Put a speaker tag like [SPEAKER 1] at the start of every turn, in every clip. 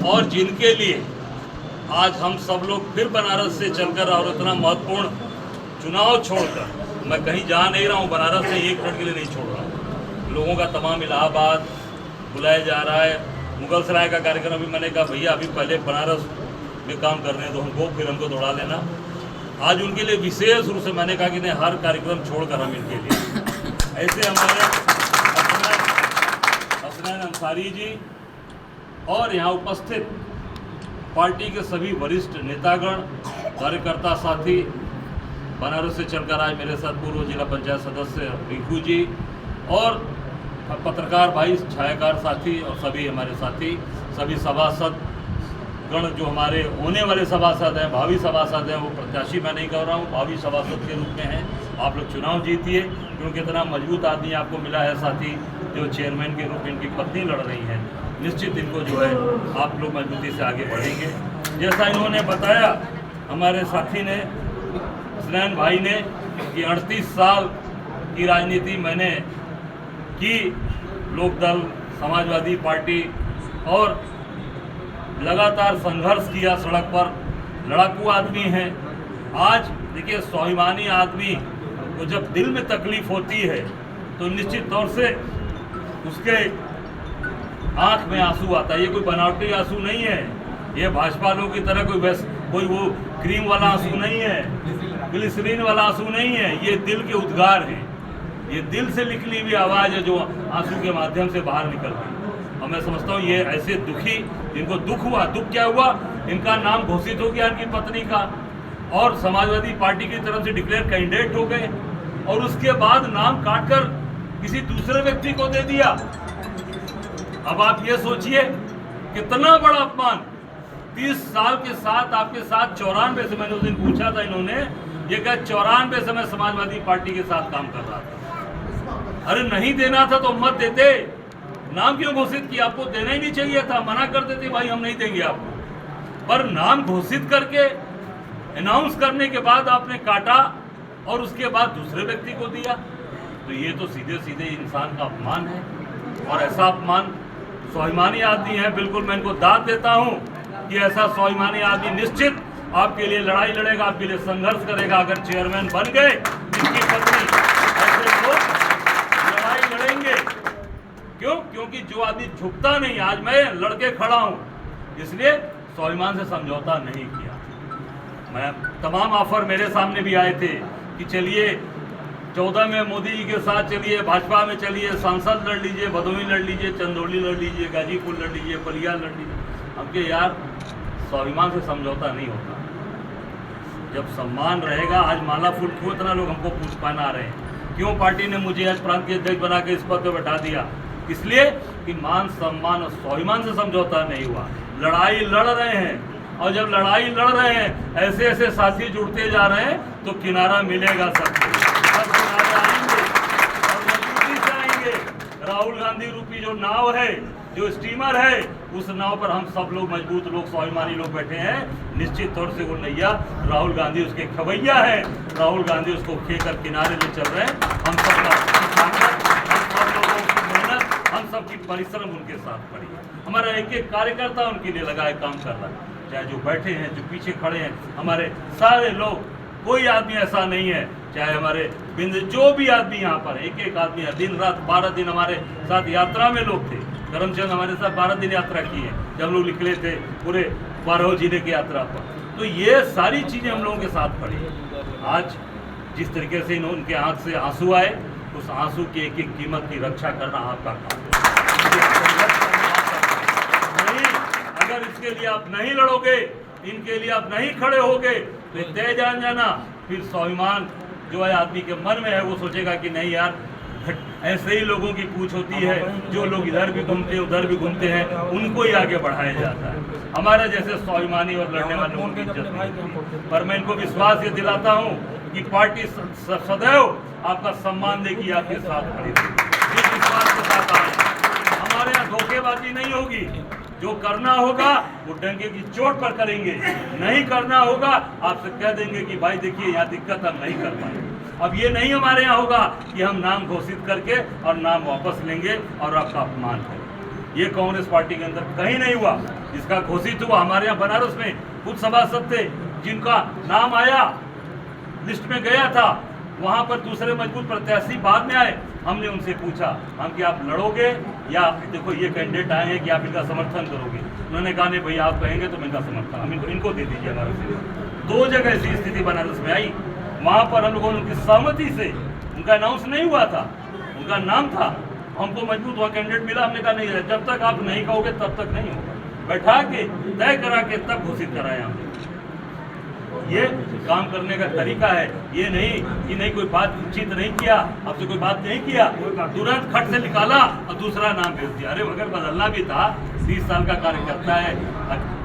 [SPEAKER 1] और जिनके लिए आज हम सब लोग फिर बनारस से चलकर और इतना महत्वपूर्ण चुनाव छोड़कर मैं कहीं जा नहीं रहा हूँ, बनारस से एक मिनट के लिए नहीं छोड़ रहा हूँ। लोगों का तमाम इलाहाबाद बुलाया जा रहा है। मुगल सराय का कार्यक्रम भी मैंने कहा भैया अभी पहले बनारस में काम करने दो हमको, फिर हमको दौड़ा लेना। आज उनके लिए विशेष रूप से मैंने कहा कि नहीं, हर कार्यक्रम छोड़कर हम इनके लिए ऐसे हमारे हसनैन अंसारी जी और यहाँ उपस्थित पार्टी के सभी वरिष्ठ नेतागण, कार्यकर्ता साथी, बनारस से चलकर आज मेरे साथ पूर्व जिला पंचायत सदस्य रिंकू जी और पत्रकार भाई, छायाकार साथी और सभी हमारे साथी, सभी सभासद गण जो हमारे होने वाले सभासद हैं, भावी सभासद हैं, वो प्रत्याशी मैं नहीं कर रहा हूँ, भावी सभासद के रूप में हैं। आप लोग चुनाव जीतिए, क्योंकि इतना मजबूत आदमी आपको मिला है साथी, जो चेयरमैन के रूप में इनकी पत्नी लड़ रही है। निश्चित इनको जो है आप लोग मजबूती से आगे बढ़ेंगे। जैसा इन्होंने बताया हमारे साथी ने, हसनैन भाई ने, कि 38 साल की राजनीति मैंने की, लोकदल, समाजवादी पार्टी, और लगातार संघर्ष किया सड़क पर, लड़ाकू आदमी हैं। आज देखिए, स्वाभिमानी आदमी को जब दिल में तकलीफ होती है तो निश्चित तौर से उसके आंख में आंसू आता है। ये कोई बनावटी आंसू नहीं है, ये भाजपा लोगों की तरह कोई वो क्रीम वाला आंसू नहीं है, ग्लिसरीन वाला आंसू नहीं है। ये दिल के उद्गार हैं, ये दिल से निकली हुई आवाज़ है जो आंसू के माध्यम से बाहर निकलती है। और मैं समझता हूँ ये ऐसे दुखी, जिनको दुख हुआ, दुख क्या हुआ, इनका नाम घोषित हो गया इनकी पत्नी का, और समाजवादी पार्टी की तरफ से डिक्लेयर कैंडिडेट हो गए, और उसके बाद नाम काटकर किसी दूसरे व्यक्ति को दे दिया। अब आप ये सोचिए कितना बड़ा अपमान। 30 साल के साथ आपके साथ 94 से, मैंने उस दिन पूछा था, इन्होंने ये कहा 94 से मैं समाजवादी पार्टी के साथ काम कर रहा था। अरे नहीं देना था तो मत देते, नाम क्यों घोषित किया? आपको देना ही नहीं चाहिए था, मना कर देते भाई हम नहीं देंगे आपको। पर नाम घोषित करके अनाउंस करने के बाद आपने काटा और उसके बाद दूसरे व्यक्ति को दिया, तो ये तो सीधे सीधे इंसान का अपमान है। और ऐसा अपमान स्वाभिमानी आदमी है, बिल्कुल मैं इनको दाद देता हूँ कि ऐसा स्वाभिमानी आदमी निश्चित आपके लिए लड़ाई लड़ेगा, आपके लिए संघर्ष करेगा। अगर चेयरमैन बन गए इनकी पत्नी, ऐसे लोग लड़ाई लड़ेंगे। क्यों? क्योंकि जो आदमी झुकता नहीं, आज मैं लड़के खड़ा हूँ, इसलिए स्वाभिमान से समझौता नहीं किया। मैं तमाम ऑफर मेरे सामने भी आए थे कि चलिए 14 में मोदी जी के साथ चलिए, भाजपा में चलिए, सांसद लड़ लीजिए, भदोही लड़ लीजिए, चंदौली लड़ लीजिए, गाजीपुर लड़ लीजिए, बलिया लड़ लीजिए। अब के यार स्वाभिमान से समझौता नहीं होता। जब सम्मान रहेगा, आज माला फूल क्यों इतना लोग हमको पूछ पाना रहे हैं, क्यों पार्टी ने मुझे आज प्रांत के अध्यक्ष बना के इस पद पर बैठा दिया? इसलिए कि मान सम्मान और स्वाभिमान से समझौता नहीं हुआ। लड़ाई लड़ रहे हैं, और जब लड़ाई लड़ रहे हैं, ऐसे ऐसे साथी जुड़ते जा रहे हैं, तो किनारा मिलेगा सबको। किनारे आएंगे और मजबूती से आएंगे। राहुल गांधी रूपी जो नाव है, जो स्टीमर है, उस नाव पर हम सब लोग मजबूत लोग, स्वाभिमानी लोग बैठे हैं। निश्चित तौर से वो नैया, राहुल गांधी उसके खवैया है, राहुल गांधी उसको खेकर किनारे ले चल रहे हैं। हम सब हम सबकी परिश्रम उनके साथ पड़ी है। हमारा एक एक कार्यकर्ता उनके लिए लगाए काम कर रहा है, चाहे जो बैठे हैं, जो पीछे खड़े हैं, हमारे सारे लोग, कोई आदमी ऐसा नहीं है, चाहे हमारे बिंद जो भी आदमी यहाँ पर, एक एक आदमी है। दिन रात 12 दिन हमारे साथ यात्रा में लोग थे। करमचंद हमारे साथ 12 दिन यात्रा की है, जब लोग निकले थे पूरे 12 जिले की यात्रा पर। तो ये सारी चीज़ें हम लोगों के साथ पड़ी है। आज जिस तरीके से उनके आँख से आंसू आए, उस आंसू की एक एक कीमत की रक्षा करना आपका काम है। नहीं, अगर इसके लिए आप नहीं लड़ोगे, इनके लिए आप नहीं खड़े होगे, तो तय जान जाना फिर स्वाभिमान जो है आदमी के मन में है, वो सोचेगा कि नहीं यार, ऐसे ही लोगों की पूछ होती है, जो लोग इधर भी घूमते हैं उधर भी घूमते हैं, उनको ही आगे बढ़ाया जाता है। हमारे जैसे स्वाभिमानी और लड़ने वाले लोगों की इज्जत नहीं। पर मैं इनको विश्वास ये दिलाता हूँ कि पार्टी सदैव आपका सम्मान देगी, आपके साथ खड़ी रहेगी। इस विश्वास के साथ हमारे यहाँ धोखेबाजी नहीं होगी। जो करना होगा वो डंके की चोट पर करेंगे, नहीं करना होगा आपसे कह देंगे कि भाई देखिए यहाँ दिक्कत, हम नहीं कर पाएंगे। अब ये नहीं हमारे यहाँ होगा कि हम नाम घोषित करके और नाम वापस लेंगे और आपका अपमान करें। ये कांग्रेस पार्टी के अंदर कहीं नहीं हुआ। इसका घोषित हुआ हमारे यहाँ बनारस में कुछ सभासद थे जिनका नाम आया, लिस्ट में गया था, वहां पर दूसरे मजबूत प्रत्याशी बाद में आए। हमने उनसे पूछा हम कि आप लड़ोगे या देखो ये कैंडिडेट आए हैं कि आप इनका समर्थन करोगे। उन्होंने कहा नहीं भैया आप कहेंगे तो मैं इनका समर्थन, हम इनको दे दीजिए हमारे से। 2 जगह ऐसी स्थिति बनारस में आई, वहां पर हम लोगों ने उनकी सहमति से, उनका अनाउंस नहीं हुआ था, उनका नाम था, हमको मजबूत वहाँ कैंडिडेट मिला। हमने कहा नहीं जब तक आप नहीं कहोगे तब तक नहीं होगा, बैठा के तय करा के तब घोषित कराया हमने। ये काम करने का तरीका है, ये नहीं कि नहीं कोई बात उचित नहीं किया, आपसे कोई बात नहीं किया, तुरंत खट से निकाला और दूसरा नाम भेज दिया। अरे अगर बदलना भी था, 30 साल का कार्यकर्ता है,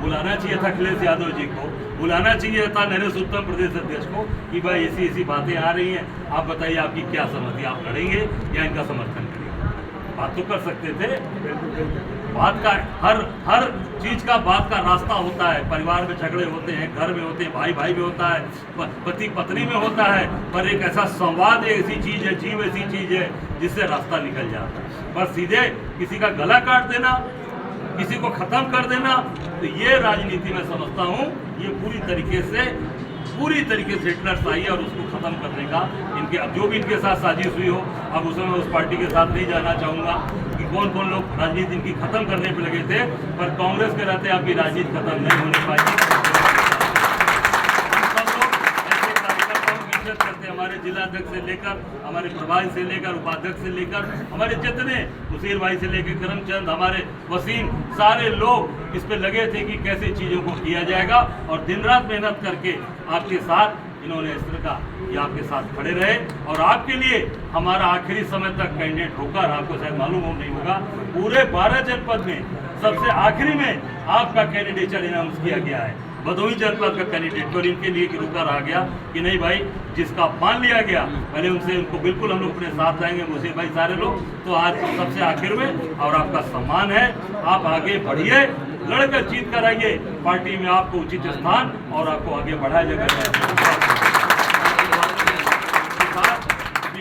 [SPEAKER 1] बुलाना चाहिए था अखिलेश यादव जी को, बुलाना चाहिए था नरेश उत्तम प्रदेश अध्यक्ष को कि भाई ऐसी ऐसी बातें आ रही हैं, आप बताइए आपकी क्या सहमति, आप लड़ेंगे या इनका समर्थन करेंगे। बात तो कर सकते थे। बात का हर चीज का बात का रास्ता होता है। परिवार में झगड़े होते हैं, घर में होते हैं, भाई भाई में होता है, पति पत्नी में होता है, पर एक ऐसा संवाद ऐसी चीज है, जीव ऐसी चीज है जिससे रास्ता निकल जाता है। बस सीधे किसी का गला काट देना, किसी को खत्म कर देना, तो ये राजनीति में समझता हूँ ये पूरी तरीके से हिटलरशाही है और उसको खत्म करने का इनके अब जो भी इनके साथ साजिश हुई हो, अब उसमें मैं उस पार्टी के साथ नहीं जाना चाहूँगा कि कौन कौन लोग राजनीति इनकी खत्म करने पे लगे थे, पर कांग्रेस के रहते आपकी राजनीति खत्म नहीं होने पाएगी। करते हमारे जिलाध्यक्ष से लेकर, हमारे प्रभारी से लेकर, उपाध्यक्ष से लेकर, हमारे जितने उसीर भाई से लेकर करमचंद, हमारे वसीम, सारे लोग इस पे लगे थे कि कैसे चीज़ों को किया जाएगा और दिन रात मेहनत करके आपके साथ इन्होंने इस तरह का ये आपके साथ खड़े रहे और आपके लिए हमारा आखिरी समय तक कैंडिडेट होकर, आपको शायद मालूम हो नहीं होगा, पूरे 12 जनपद में सबसे आखिरी में आपका कैंडिडेचर अनाउंस किया गया है। भदोही जनपद का कैंडिडेट और इनके लिए रुका रहा गया कि नहीं भाई जिसका मान लिया गया पहले उनसे, उनको बिल्कुल हम लोग अपने साथ लाएंगे, मुझे भाई सारे लोग, तो आज सबसे आखिर में और आपका सम्मान है, आप आगे बढ़िए, लड़कर जीत कर आइए, पार्टी में आपको उचित स्थान और आपको आगे बढ़ाया जाएगा।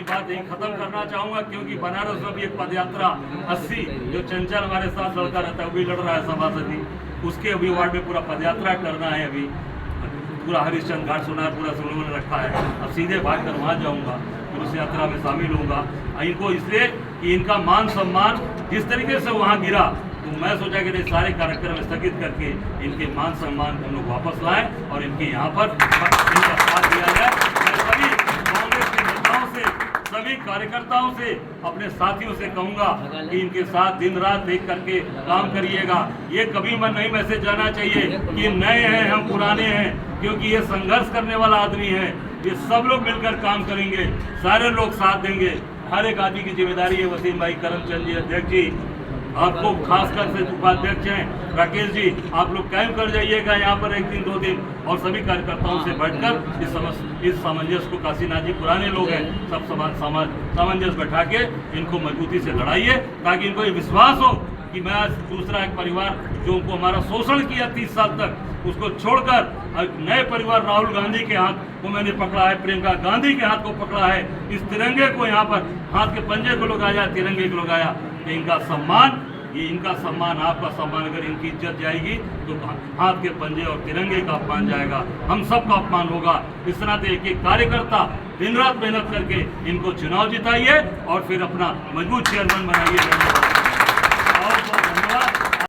[SPEAKER 1] बात यही खत्म करना चाहूंगा क्योंकि बनारस में भी एक पदयात्रा 80 जो चंचल हमारे साथ लड़का रहता है वो भी लड़ रहा है सभासदी, उसके अभी वार्ड में पूरा पदयात्रा करना है। अभी पूरा हरिश्चंद्र घाट सोनार पूरा उन्होंने रखा है, अब सीधे भाग कर वहाँ जाऊँगा, फिर उस यात्रा में शामिल होऊंगा। इनको इसलिए कि इनका मान सम्मान जिस तरीके से वहाँ गिरा, तो मैं सोचा कि सारे कार्यक्रम स्थगित करके इनके मान सम्मान को हम लोग वापस लाएं और इनके यहाँ पर इनका साथ दिया जाए। सभी कांग्रेस के नेताओं से, सभी कार्यकर्ताओं से, अपने साथियों से कहूंगा कि इनके साथ दिन रात देख करके काम करिएगा। ये कभी मन नहीं मैसेज जाना चाहिए कि नए हैं हम पुराने हैं, क्योंकि ये संघर्ष करने वाला आदमी है। ये सब लोग मिलकर काम करेंगे, सारे लोग साथ देंगे, हर एक आदमी की जिम्मेदारी है। वसीम भाई, करमचंद जी, अध्यक्ष जी, आपको खासकर से उपाध्यक्ष हैं राकेश जी, आप लोग कायम कर जाइएगा यहाँ पर 1 दिन 2 दिन और सभी कार्यकर्ताओं से बैठकर इस सामंजस्य को, काशीनाथ जी पुराने लोग हैं, सब सामंजस्य बैठा के इनको मजबूती से लड़ाइए ताकि इनको ये विश्वास हो कि मैं आज दूसरा एक परिवार जो उनको हमारा शोषण किया 30 साल तक, उसको छोड़कर नए परिवार राहुल गांधी के हाथ को मैंने पकड़ा है, प्रियंका गांधी के हाथ को पकड़ा है, इस तिरंगे को यहाँ पर हाथ के पंजे को लगाया, तिरंगे को लगाया। इनका सम्मान, ये इनका सम्मान, आपका सम्मान, अगर इनकी इज्जत जाएगी तो हाथ के पंजे और तिरंगे का अपमान जाएगा, हम सबका अपमान होगा। इस तरह से एक कार्यकर्ता दिन रात मेहनत करके इनको चुनाव जिताइए और फिर अपना मजबूत चेयरमैन बनाइए।